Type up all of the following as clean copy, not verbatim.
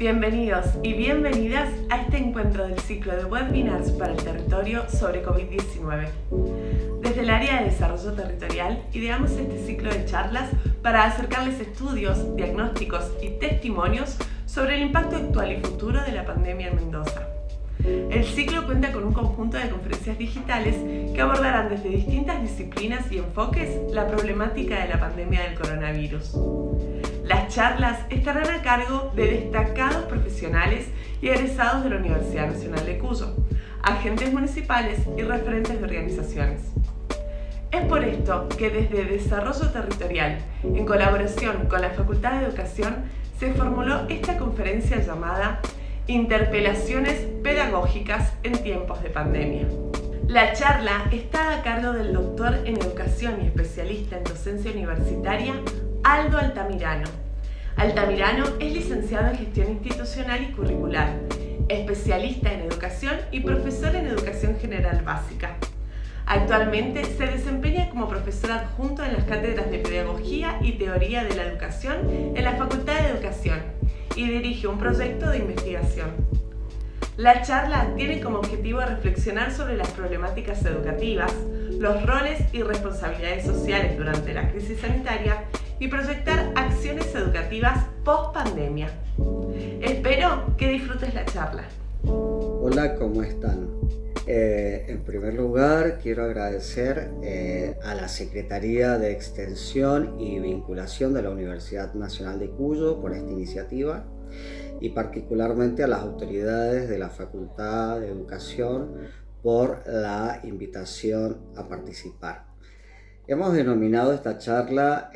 Bienvenidos y bienvenidas a este encuentro del ciclo de webinars para el territorio sobre COVID-19. Desde el área de desarrollo territorial ideamos este ciclo de charlas para acercarles estudios, diagnósticos y testimonios sobre el impacto actual y futuro de la pandemia en Mendoza. El ciclo cuenta con un conjunto de conferencias digitales que abordarán desde distintas disciplinas y enfoques la problemática de la pandemia del coronavirus. Las charlas estarán a cargo de destacados profesionales y egresados de la Universidad Nacional de Cuyo, agentes municipales y referentes de organizaciones. Es por esto que desde Desarrollo Territorial, en colaboración con la Facultad de Educación, se formuló esta conferencia llamada Interpelaciones Pedagógicas en tiempos de pandemia. La charla está a cargo del doctor en Educación y especialista en docencia universitaria, Aldo Altamirano. Altamirano es licenciado en Gestión Institucional y Curricular, especialista en Educación y profesor en Educación General Básica. Actualmente se desempeña como profesor adjunto en las cátedras de Pedagogía y Teoría de la Educación en la Facultad de Educación y dirige un proyecto de investigación. La charla tiene como objetivo reflexionar sobre las problemáticas educativas, los roles y responsabilidades sociales durante la crisis sanitaria y proyectar acciones educativas post-pandemia. Espero que disfrutes la charla. Hola, ¿cómo están? En primer lugar, quiero agradecer a la Secretaría de Extensión y Vinculación de la Universidad Nacional de Cuyo por esta iniciativa y particularmente a las autoridades de la Facultad de Educación por la invitación a participar. Hemos denominado esta charla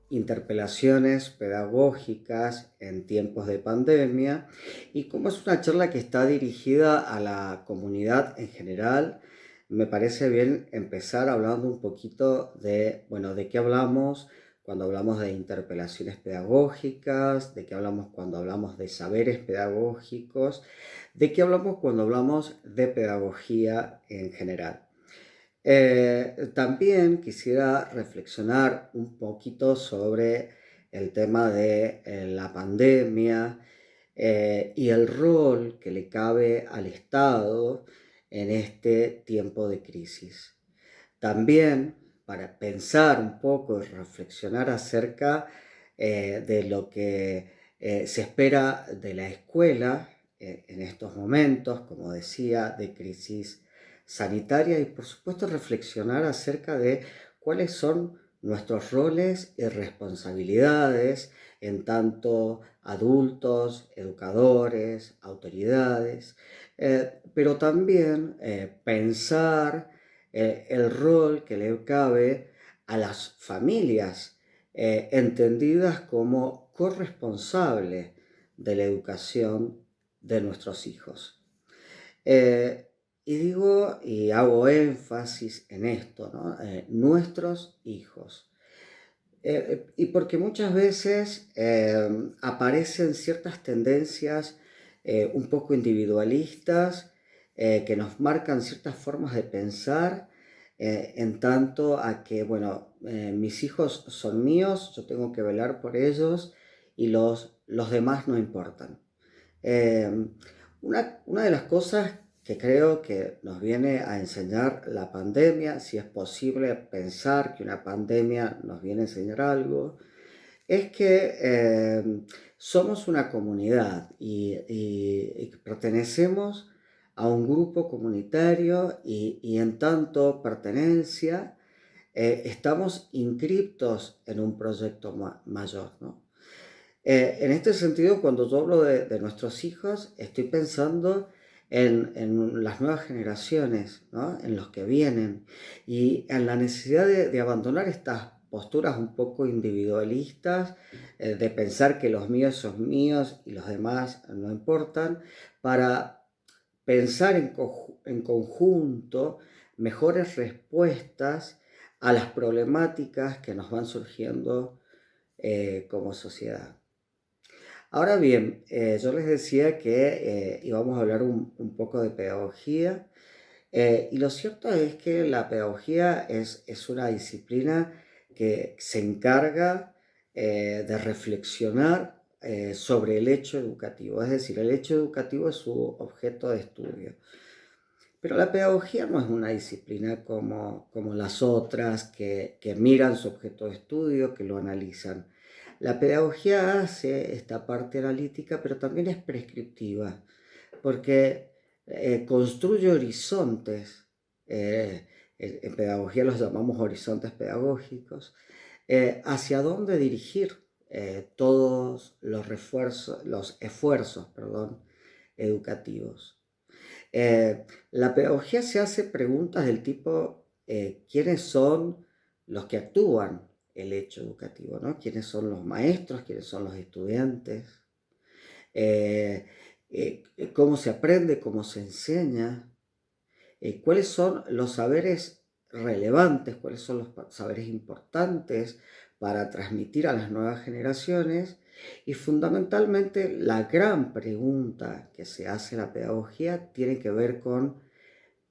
Interpelaciones Pedagógicas en tiempos de pandemia, y como es una charla que está dirigida a la comunidad en general, me parece bien empezar hablando un poquito de qué hablamos cuando hablamos de interpelaciones pedagógicas, de qué hablamos cuando hablamos de saberes pedagógicos, de qué hablamos cuando hablamos de pedagogía en general. También quisiera reflexionar un poquito sobre el tema de la pandemia y el rol que le cabe al Estado en este tiempo de crisis. También para pensar un poco y reflexionar acerca de lo que se espera de la escuela en estos momentos, como decía, de crisis sanitaria, y por supuesto reflexionar acerca de cuáles son nuestros roles y responsabilidades en tanto adultos, educadores, autoridades, pero también pensar el rol que le cabe a las familias, entendidas como corresponsables de la educación de nuestros hijos. Y hago énfasis en esto, ¿no? Nuestros hijos. Y porque muchas veces aparecen ciertas tendencias un poco individualistas que nos marcan ciertas formas de pensar en tanto a que, mis hijos son míos, yo tengo que velar por ellos y los demás no importan. Una de las cosas que creo que nos viene a enseñar la pandemia, si es posible pensar que una pandemia nos viene a enseñar algo, es que somos una comunidad y pertenecemos a un grupo comunitario y en tanto pertenencia estamos inscriptos en un proyecto mayor, ¿no? En este sentido, cuando yo hablo de nuestros hijos, estoy pensando en las nuevas generaciones, ¿no? En los que vienen, y en la necesidad de abandonar estas posturas un poco individualistas, de pensar que los míos son míos y los demás no importan, para pensar en conjunto mejores respuestas a las problemáticas que nos van surgiendo como sociedad. Ahora bien, yo les decía que íbamos a hablar un poco de pedagogía, y lo cierto es que la pedagogía es una disciplina que se encarga de reflexionar sobre el hecho educativo, es decir, el hecho educativo es su objeto de estudio. Pero la pedagogía no es una disciplina como las otras que miran su objeto de estudio, que lo analizan. La pedagogía hace esta parte analítica, pero también es prescriptiva, porque construye horizontes. En pedagogía los llamamos horizontes pedagógicos, hacia dónde dirigir todos los esfuerzos, educativos. La pedagogía se hace preguntas del tipo, ¿quiénes son los que actúan el hecho educativo, ¿no? ¿Quiénes son los maestros? ¿Quiénes son los estudiantes? ¿Cómo se aprende? ¿Cómo se enseña? ¿Cuáles son los saberes relevantes? ¿Cuáles son los saberes importantes para transmitir a las nuevas generaciones? Y fundamentalmente la gran pregunta que se hace en la pedagogía tiene que ver con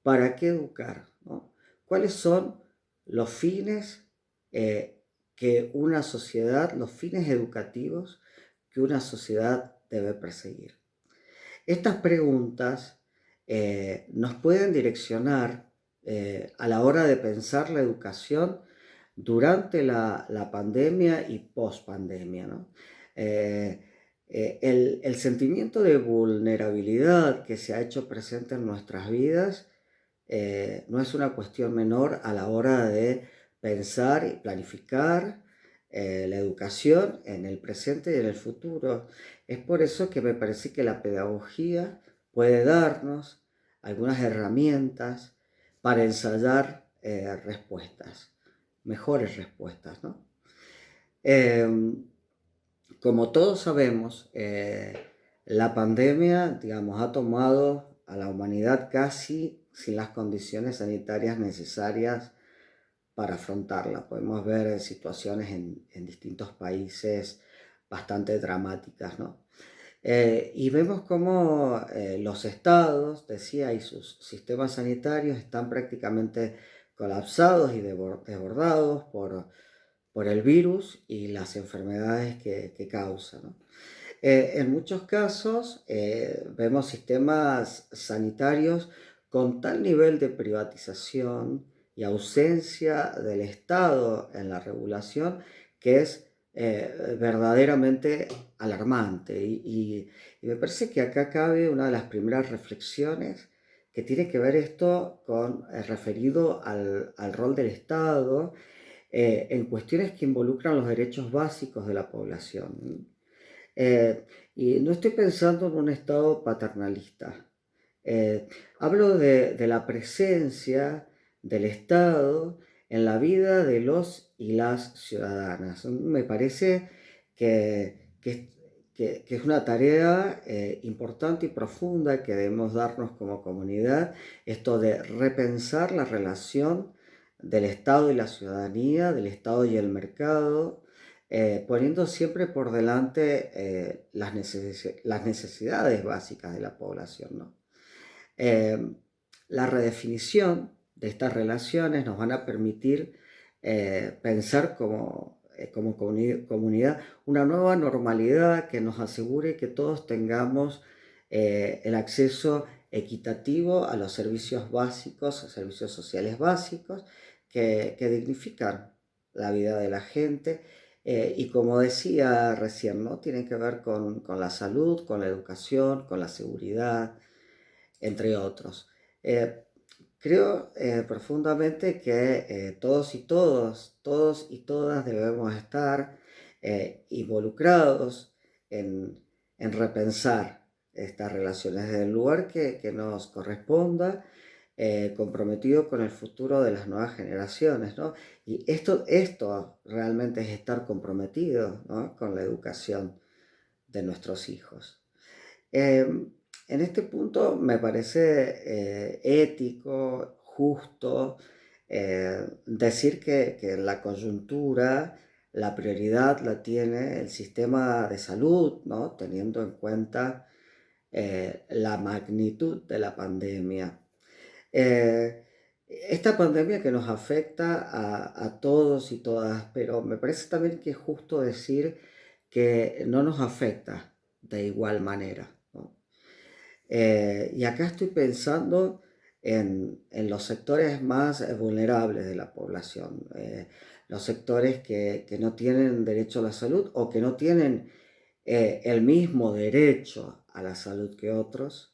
¿para qué educar? ¿No? ¿Cuáles son los fines que una sociedad, los fines educativos que una sociedad debe perseguir? Estas preguntas nos pueden direccionar a la hora de pensar la educación durante la pandemia y post-pandemia, ¿no? El sentimiento de vulnerabilidad que se ha hecho presente en nuestras vidas no es una cuestión menor a la hora de pensar y planificar la educación en el presente y en el futuro. Es por eso que me parece que la pedagogía puede darnos algunas herramientas para ensayar respuestas, mejores respuestas, ¿no? Como todos sabemos, la pandemia, digamos, ha tomado a la humanidad casi sin las condiciones sanitarias necesarias para afrontarla. Podemos ver situaciones en distintos países bastante dramáticas, ¿no? Y vemos cómo los estados, decía, y sus sistemas sanitarios están prácticamente colapsados y desbordados por el virus y las enfermedades que causa, ¿no? En muchos casos vemos sistemas sanitarios con tal nivel de privatización y ausencia del Estado en la regulación que es verdaderamente alarmante. Y me parece que acá cabe una de las primeras reflexiones que tiene que ver esto con referido al rol del Estado en cuestiones que involucran los derechos básicos de la población. Y no estoy pensando en un Estado paternalista. Hablo de la presencia del Estado en la vida de los y las ciudadanas. Me parece que es una tarea importante y profunda que debemos darnos como comunidad, esto de repensar la relación del Estado y la ciudadanía, del Estado y el mercado, poniendo siempre por delante las necesidades básicas de la población, ¿no? La redefinición de estas relaciones nos van a permitir pensar como comunidad una nueva normalidad que nos asegure que todos tengamos el acceso equitativo a los servicios básicos, a servicios sociales básicos que dignifican la vida de la gente. Y como decía recién, ¿no? Tienen que ver con la salud, con la educación, con la seguridad, entre otros. Creo profundamente que todos y todas debemos estar involucrados en repensar estas relaciones desde el lugar que nos corresponda, comprometido con el futuro de las nuevas generaciones, ¿no? Y esto realmente es estar comprometido, ¿no? Con la educación de nuestros hijos. En este punto me parece ético, justo, decir que en la coyuntura la prioridad la tiene el sistema de salud, ¿no? Teniendo en cuenta la magnitud de la pandemia. Esta pandemia que nos afecta a todos y todas, pero me parece también que es justo decir que no nos afecta de igual manera, ¿no? Y acá estoy pensando en los sectores más vulnerables de la población, los sectores que no tienen derecho a la salud o que no tienen el mismo derecho a la salud que otros.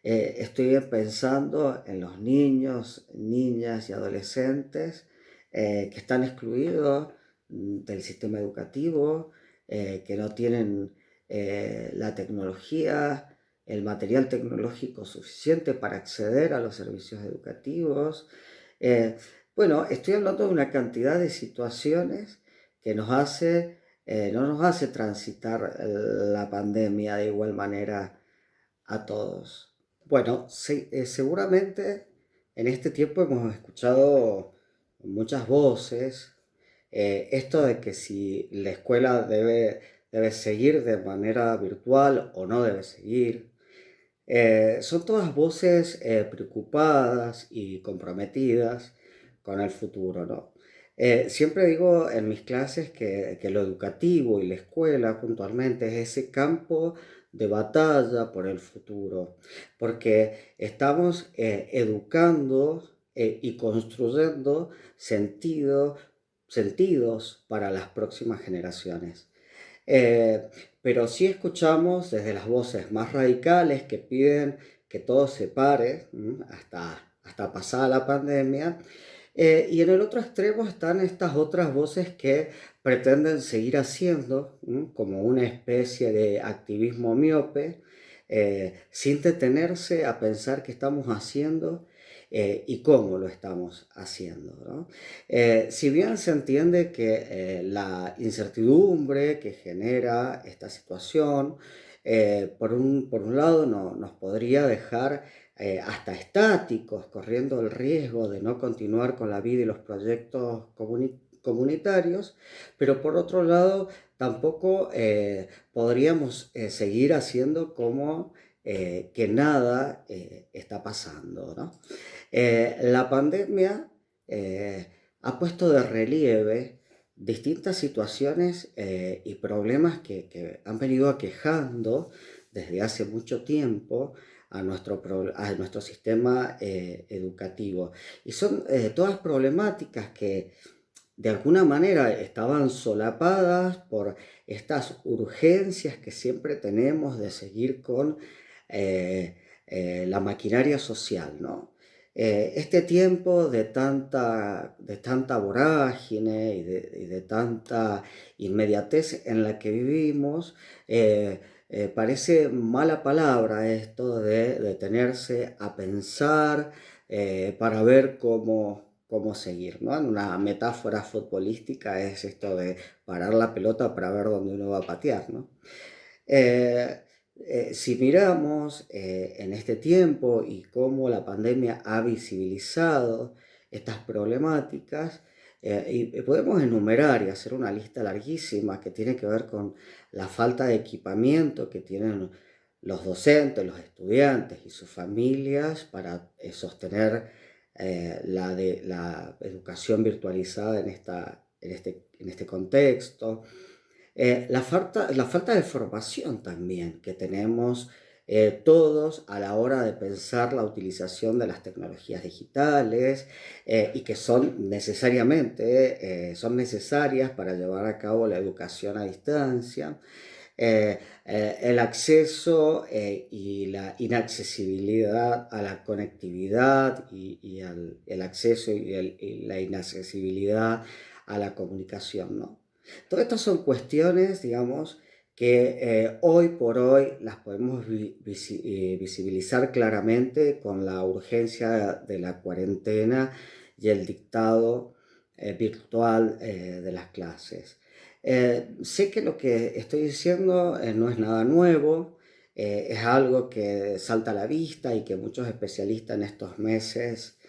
Estoy pensando en los niños, niñas y adolescentes que están excluidos del sistema educativo, que no tienen la tecnología, el material tecnológico suficiente para acceder a los servicios educativos. Eh, bueno, estoy hablando de una cantidad de situaciones que no nos hace transitar la pandemia de igual manera a todos. Bueno, sí, seguramente en este tiempo hemos escuchado muchas voces. Esto de que si la escuela debe seguir de manera virtual o no debe seguir. Son todas voces preocupadas y comprometidas con el futuro, ¿no? Siempre digo en mis clases que lo educativo y la escuela puntualmente es ese campo de batalla por el futuro, porque estamos educando y construyendo sentidos para las próximas generaciones. Eh, pero sí escuchamos desde las voces más radicales que piden que todo se pare hasta pasada la pandemia. Y en el otro extremo están estas otras voces que pretenden seguir haciendo como una especie de activismo miope, sin detenerse a pensar qué estamos haciendo y cómo lo estamos haciendo, ¿no? Si bien se entiende que la incertidumbre que genera esta situación, por un lado nos podría dejar hasta estáticos, corriendo el riesgo de no continuar con la vida y los proyectos comunitarios, pero por otro lado tampoco podríamos seguir haciendo como que nada está pasando, ¿no? La pandemia ha puesto de relieve distintas situaciones y problemas que han venido aquejando desde hace mucho tiempo a nuestro sistema educativo. Y son todas problemáticas que de alguna manera estaban solapadas por estas urgencias que siempre tenemos de seguir con la maquinaria social, ¿no? Este tiempo de tanta vorágine y de tanta inmediatez en la que vivimos, parece mala palabra esto de detenerse a pensar para ver cómo seguir, ¿no? En una metáfora futbolística es esto de parar la pelota para ver dónde uno va a patear, ¿no? Eh, si miramos en este tiempo y cómo la pandemia ha visibilizado estas problemáticas, y podemos enumerar y hacer una lista larguísima que tiene que ver con la falta de equipamiento que tienen los docentes, los estudiantes y sus familias para sostener la educación virtualizada en este contexto. La falta de formación también que tenemos todos a la hora de pensar la utilización de las tecnologías digitales y que son necesarias para llevar a cabo la educación a distancia. El acceso y la inaccesibilidad a la conectividad el acceso y la inaccesibilidad a la comunicación, ¿no? Todas estas son cuestiones, digamos, que hoy por hoy las podemos visibilizar claramente con la urgencia de la cuarentena y el dictado virtual de las clases. Sé que lo que estoy diciendo no es nada nuevo, es algo que salta a la vista y que muchos especialistas en estos meses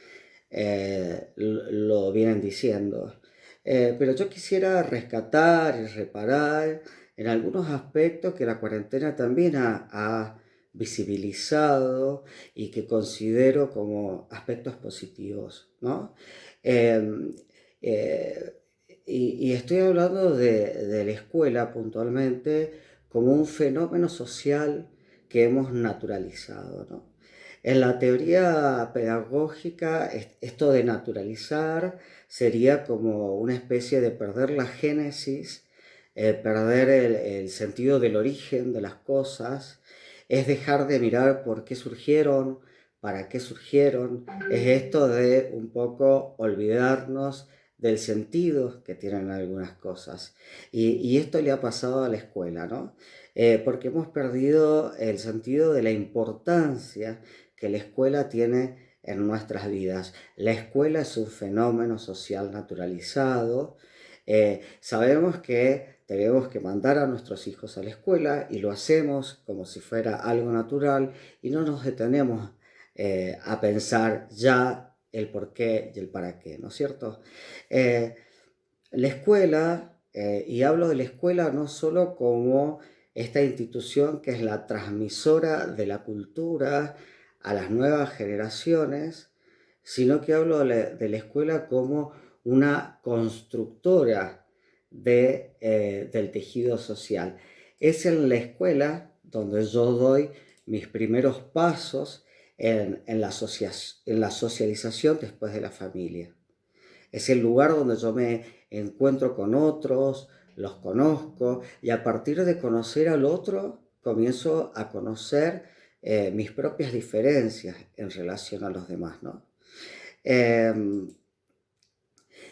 lo vienen diciendo. Pero yo quisiera rescatar y reparar en algunos aspectos que la cuarentena también ha visibilizado y que considero como aspectos positivos, ¿no? Eh, eh, y estoy hablando de la escuela puntualmente como un fenómeno social que hemos naturalizado, ¿no? En la teoría pedagógica, esto de naturalizar sería como una especie de perder la génesis, perder el sentido del origen de las cosas, es dejar de mirar por qué surgieron, para qué surgieron, es esto de un poco olvidarnos del sentido que tienen algunas cosas. Y esto le ha pasado a la escuela, ¿no? Porque hemos perdido el sentido de la importancia que la escuela tiene en nuestras vidas. La escuela es un fenómeno social naturalizado. Sabemos que tenemos que mandar a nuestros hijos a la escuela y lo hacemos como si fuera algo natural y no nos detenemos a pensar ya el por qué y el para qué, ¿no es cierto? Eh, la escuela, y hablo de la escuela no solo como esta institución que es la transmisora de la cultura a las nuevas generaciones, sino que hablo de la escuela como una constructora del tejido social. Es en la escuela donde yo doy mis primeros pasos en la socialización después de la familia. Es el lugar donde yo me encuentro con otros, los conozco y a partir de conocer al otro comienzo a conocer mis propias diferencias en relación a los demás, ¿no? Eh,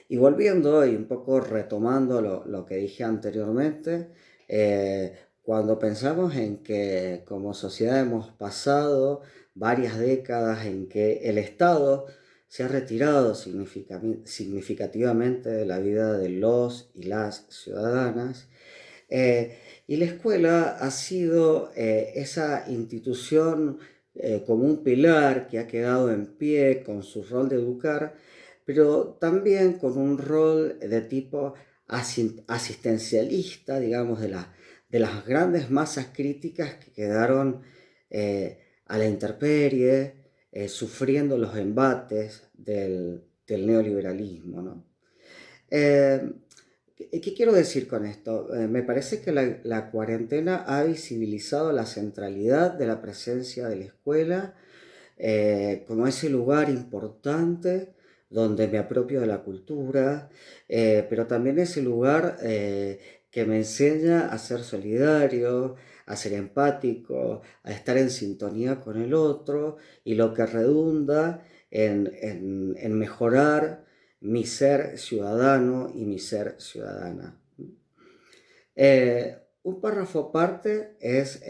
y volviendo y un poco retomando lo que dije anteriormente, cuando pensamos en que como sociedad hemos pasado varias décadas en que el Estado se ha retirado significativamente de la vida de los y las ciudadanas, y la escuela ha sido esa institución como un pilar que ha quedado en pie con su rol de educar, pero también con un rol de tipo asistencialista, digamos, de las grandes masas críticas que quedaron a la intemperie, sufriendo los embates del neoliberalismo, ¿no? Eh, ¿Qué quiero decir con esto? Me parece que la cuarentena ha visibilizado la centralidad de la presencia de la escuela como ese lugar importante donde me apropio de la cultura, pero también ese lugar que me enseña a ser solidario, a ser empático, a estar en sintonía con el otro y lo que redunda en mejorar mi ser ciudadano y mi ser ciudadana. Un párrafo aparte es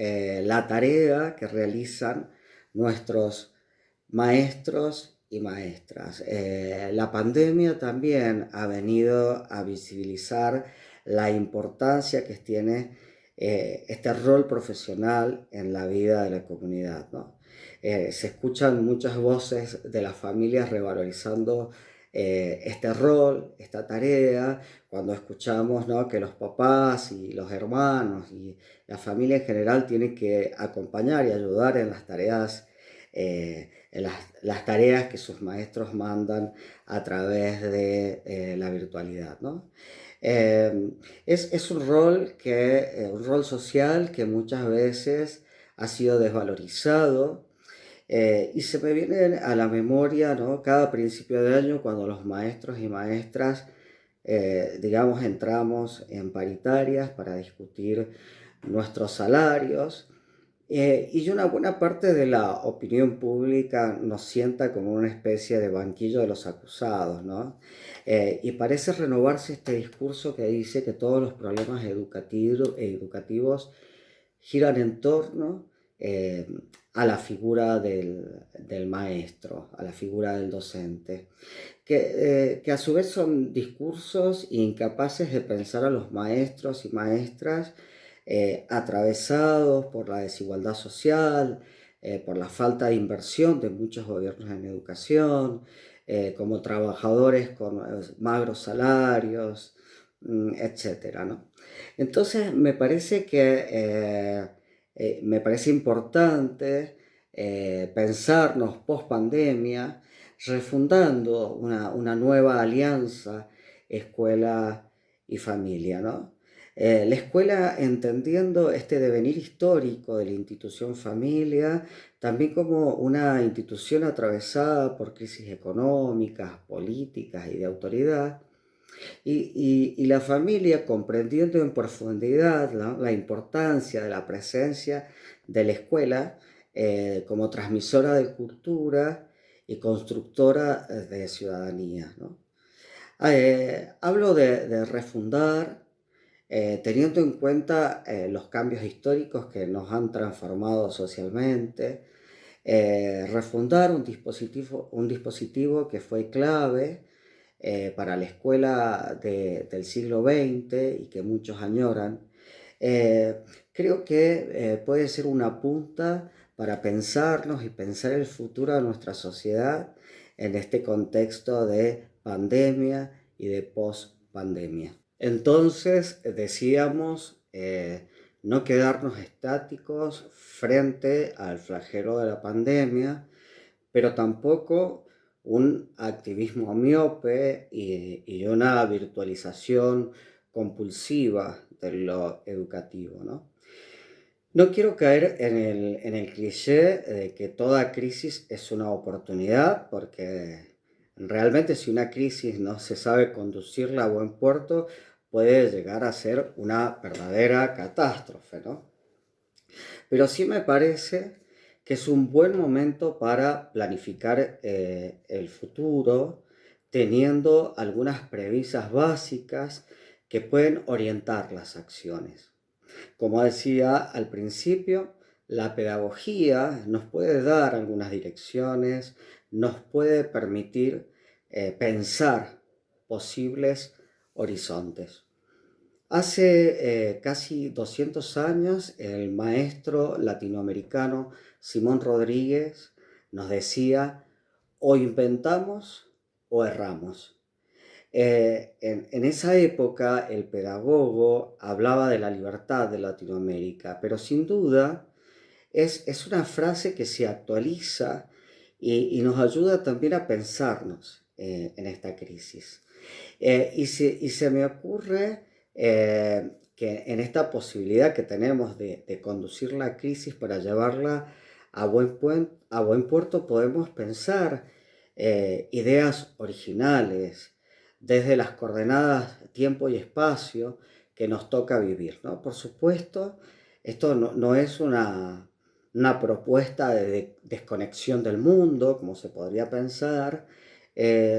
la tarea que realizan nuestros maestros y maestras. La pandemia también ha venido a visibilizar la importancia que tiene este rol profesional en la vida de la comunidad, ¿no? Se escuchan muchas voces de las familias revalorizando este rol, esta tarea, cuando escuchamos, ¿no?, que los papás y los hermanos y la familia en general tienen que acompañar y ayudar en las tareas, las tareas que sus maestros mandan a través de la virtualidad, ¿no? Es un rol social que muchas veces ha sido desvalorizado y se me viene a la memoria, ¿no?, cada principio de año cuando los maestros y maestras, digamos, entramos en paritarias para discutir nuestros salarios y una buena parte de la opinión pública nos sienta como una especie de banquillo de los acusados, ¿no? Y parece renovarse este discurso que dice que todos los problemas educativos giran en torno a la figura del maestro, a la figura del docente, que a su vez son discursos incapaces de pensar a los maestros y maestras atravesados por la desigualdad social, por la falta de inversión de muchos gobiernos en educación, como trabajadores con magros salarios, etcétera, ¿no? Entonces me parece importante pensarnos post pandemia, refundando una nueva alianza escuela-sociedad, y familia, ¿no? La escuela, entendiendo este devenir histórico de la institución familia, también como una institución atravesada por crisis económicas, políticas y de autoridad, y la familia comprendiendo en profundidad, ¿no?, la importancia de la presencia de la escuela como transmisora de cultura y constructora de ciudadanía, ¿no? Hablo de refundar, teniendo en cuenta los cambios históricos que nos han transformado socialmente, refundar un dispositivo que fue clave para la escuela del siglo XX y que muchos añoran. Eh, Creo que puede ser una punta para pensarnos y pensar el futuro de nuestra sociedad en este contexto de pandemia y de post-pandemia. Entonces, decíamos, no quedarnos estáticos frente al flagelo de la pandemia, pero tampoco un activismo miope y una virtualización compulsiva de lo educativo, ¿no? No quiero caer en el cliché de que toda crisis es una oportunidad, porque realmente si una crisis no se sabe conducirla a buen puerto, puede llegar a ser una verdadera catástrofe, ¿no? Pero sí me parece que es un buen momento para planificar el futuro, teniendo algunas premisas básicas que pueden orientar las acciones. Como decía al principio, la pedagogía nos puede dar algunas direcciones, nos puede permitir pensar posibles horizontes. Hace casi 200 años, el maestro latinoamericano Simón Rodríguez nos decía: o inventamos o erramos. En esa época, el pedagogo hablaba de la libertad de Latinoamérica, pero sin duda es una frase que se actualiza y nos ayuda también a pensarnos en esta crisis. Y se me ocurre que en esta posibilidad que tenemos de conducir la crisis para llevarla a buen puerto, podemos pensar ideas originales desde las coordenadas tiempo y espacio que nos toca vivir, ¿no? Por supuesto, esto no es una propuesta de desconexión del mundo, como se podría pensar.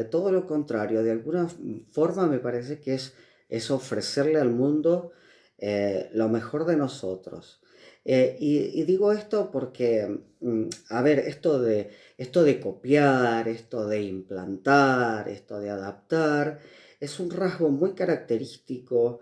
Todo lo contrario, de alguna forma me parece que es ofrecerle al mundo lo mejor de nosotros. Y digo esto porque, a ver, esto de copiar, esto de implantar, esto de adaptar, es un rasgo muy característico,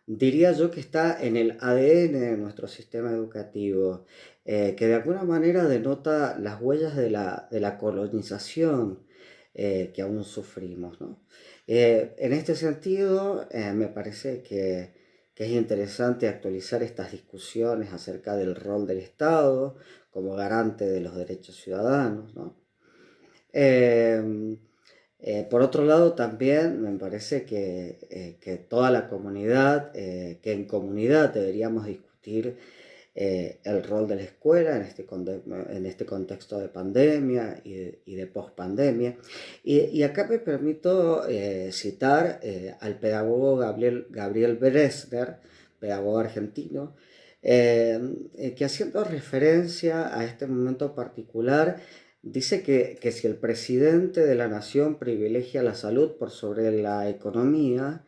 diría yo que está en el ADN de nuestro sistema educativo, que de alguna manera denota las huellas de la colonización que aún sufrimos, ¿no? En este sentido, me parece que es interesante actualizar estas discusiones acerca del rol del Estado como garante de los derechos ciudadanos, ¿no? Eh, por otro lado, también me parece que toda la comunidad, que en comunidad deberíamos discutir el rol de la escuela en este contexto de pandemia y de pospandemia. Y acá me permito citar al pedagogo Gabriel Bresner, pedagogo argentino, que haciendo referencia a este momento particular, dice que si el presidente de la nación privilegia la salud por sobre la economía,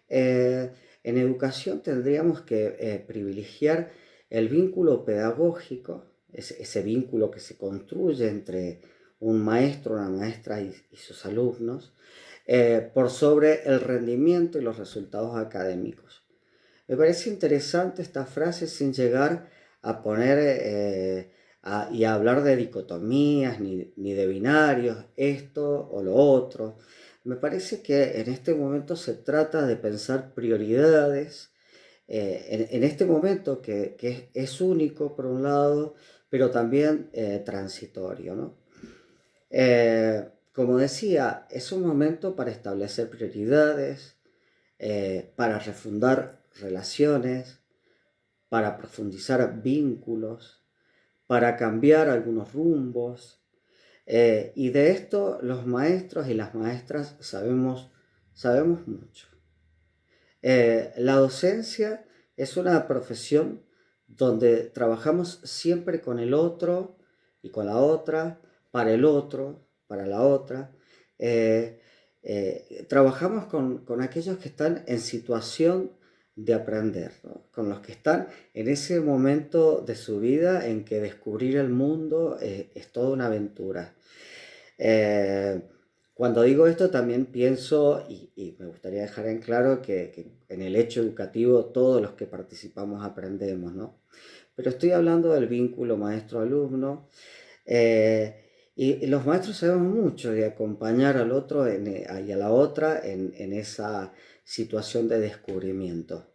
eh, en educación tendríamos que privilegiar el vínculo pedagógico, ese vínculo que se construye entre un maestro, una maestra y sus alumnos, por sobre el rendimiento y los resultados académicos. Me parece interesante esta frase sin llegar a poner y a hablar de dicotomías ni de binarios, esto o lo otro. Me parece que en este momento se trata de pensar prioridades, en este momento que es único por un lado, pero también transitorio, ¿no? Como decía, es un momento para establecer prioridades, para refundar relaciones, para profundizar vínculos, para cambiar algunos rumbos. Y de esto los maestros y las maestras sabemos mucho. La docencia es una profesión donde trabajamos siempre con el otro y con la otra, para el otro, para la otra. Trabajamos con aquellos que están en situación de aprender, ¿no? Con los que están en ese momento de su vida en que descubrir el mundo es toda una aventura. Cuando digo esto también pienso, y me gustaría dejar en claro que en el hecho educativo todos los que participamos aprendemos, ¿no? Pero estoy hablando del vínculo maestro-alumno, y los maestros sabemos mucho de acompañar al otro y a la otra en esa situación de descubrimiento.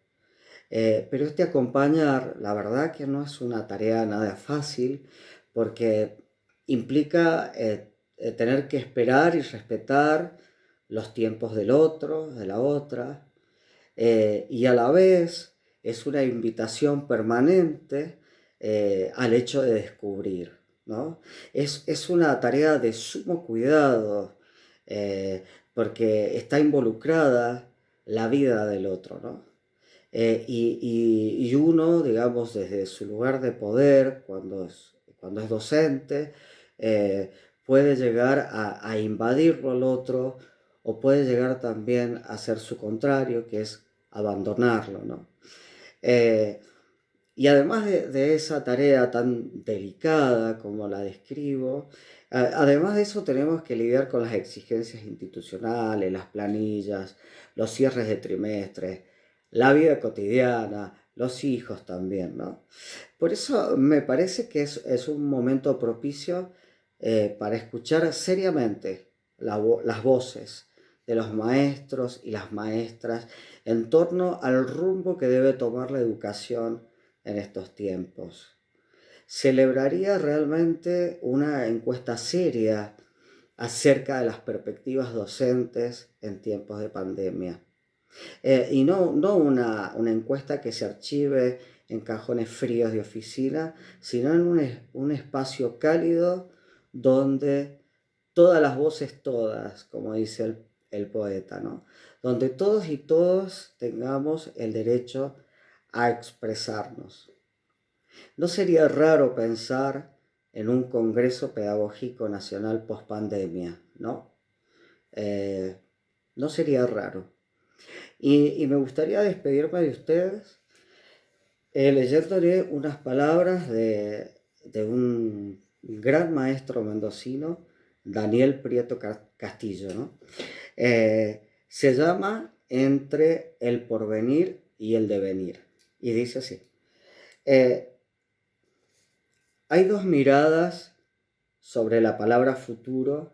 Pero este acompañar, la verdad que no es una tarea nada fácil, porque implica tener que esperar y respetar los tiempos del otro, de la otra, y a la vez es una invitación permanente al hecho de descubrir, ¿no? Es una tarea de sumo cuidado, porque está involucrada la vida del otro, ¿no? Y uno, digamos, desde su lugar de poder, cuando es docente, puede llegar a invadirlo al otro, o puede llegar también a hacer su contrario, que es abandonarlo, ¿no? Y además de esa tarea tan delicada como la describo, además de eso tenemos que lidiar con las exigencias institucionales, las planillas, los cierres de trimestres, la vida cotidiana, los hijos también, ¿no? Por eso me parece que es un momento propicio para escuchar seriamente las voces de los maestros y las maestras en torno al rumbo que debe tomar la educación en estos tiempos. Celebraría realmente una encuesta seria acerca de las perspectivas docentes en tiempos de pandemia. Y no una encuesta que se archive en cajones fríos de oficina, sino en un espacio cálido donde todas las voces, todas, como dice el poeta, ¿no? Donde todos y todos tengamos el derecho a expresarnos. ¿No sería raro pensar en un Congreso Pedagógico Nacional post-pandemia, ¿no? No sería raro. Y me gustaría despedirme de ustedes leyéndole unas palabras de un gran maestro mendocino, Daniel Prieto Castillo, ¿no? Se llama Entre el porvenir y el devenir. Y dice así: hay dos miradas sobre la palabra futuro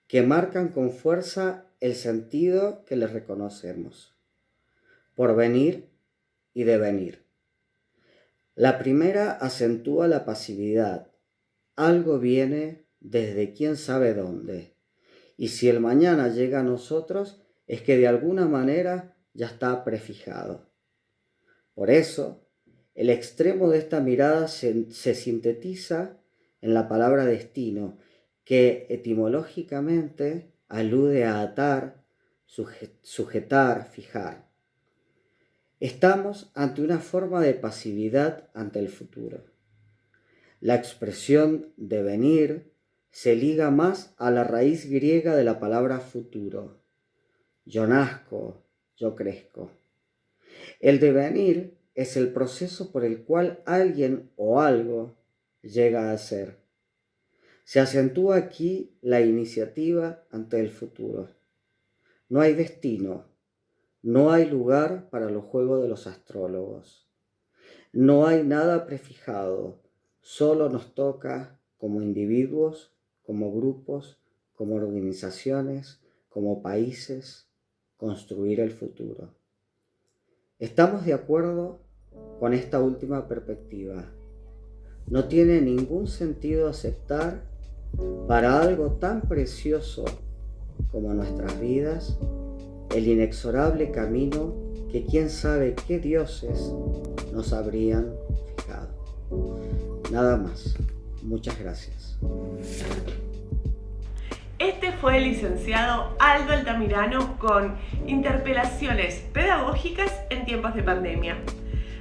que marcan con fuerza el sentido que le reconocemos: porvenir y devenir. La primera acentúa la pasividad. Algo viene desde quién sabe dónde. Y si el mañana llega a nosotros, es que de alguna manera ya está prefijado. Por eso, el extremo de esta mirada se sintetiza en la palabra destino, que etimológicamente alude a atar, sujetar, fijar. Estamos ante una forma de pasividad ante el futuro. La expresión devenir se liga más a la raíz griega de la palabra futuro. Yo nazco, yo crezco. El devenir es el proceso por el cual alguien o algo llega a ser. Se acentúa aquí la iniciativa ante el futuro. No hay destino, no hay lugar para los juegos de los astrólogos. No hay nada prefijado, solo nos toca como individuos, como grupos, como organizaciones, como países, construir el futuro. ¿Estamos de acuerdo con esta última perspectiva? No tiene ningún sentido aceptar para algo tan precioso como nuestras vidas el inexorable camino que quién sabe qué dioses nos habrían fijado. Nada más. Muchas gracias. Este fue el licenciado Aldo Altamirano con interpelaciones pedagógicas en tiempos de pandemia.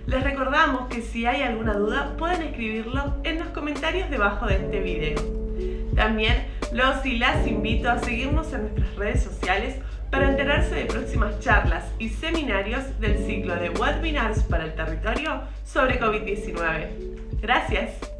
Les recordamos que si hay alguna duda pueden escribirlo en los comentarios debajo de este video. También los y las invito a seguirnos en nuestras redes sociales para enterarse de próximas charlas y seminarios del ciclo de webinars para el territorio sobre COVID-19. Gracias.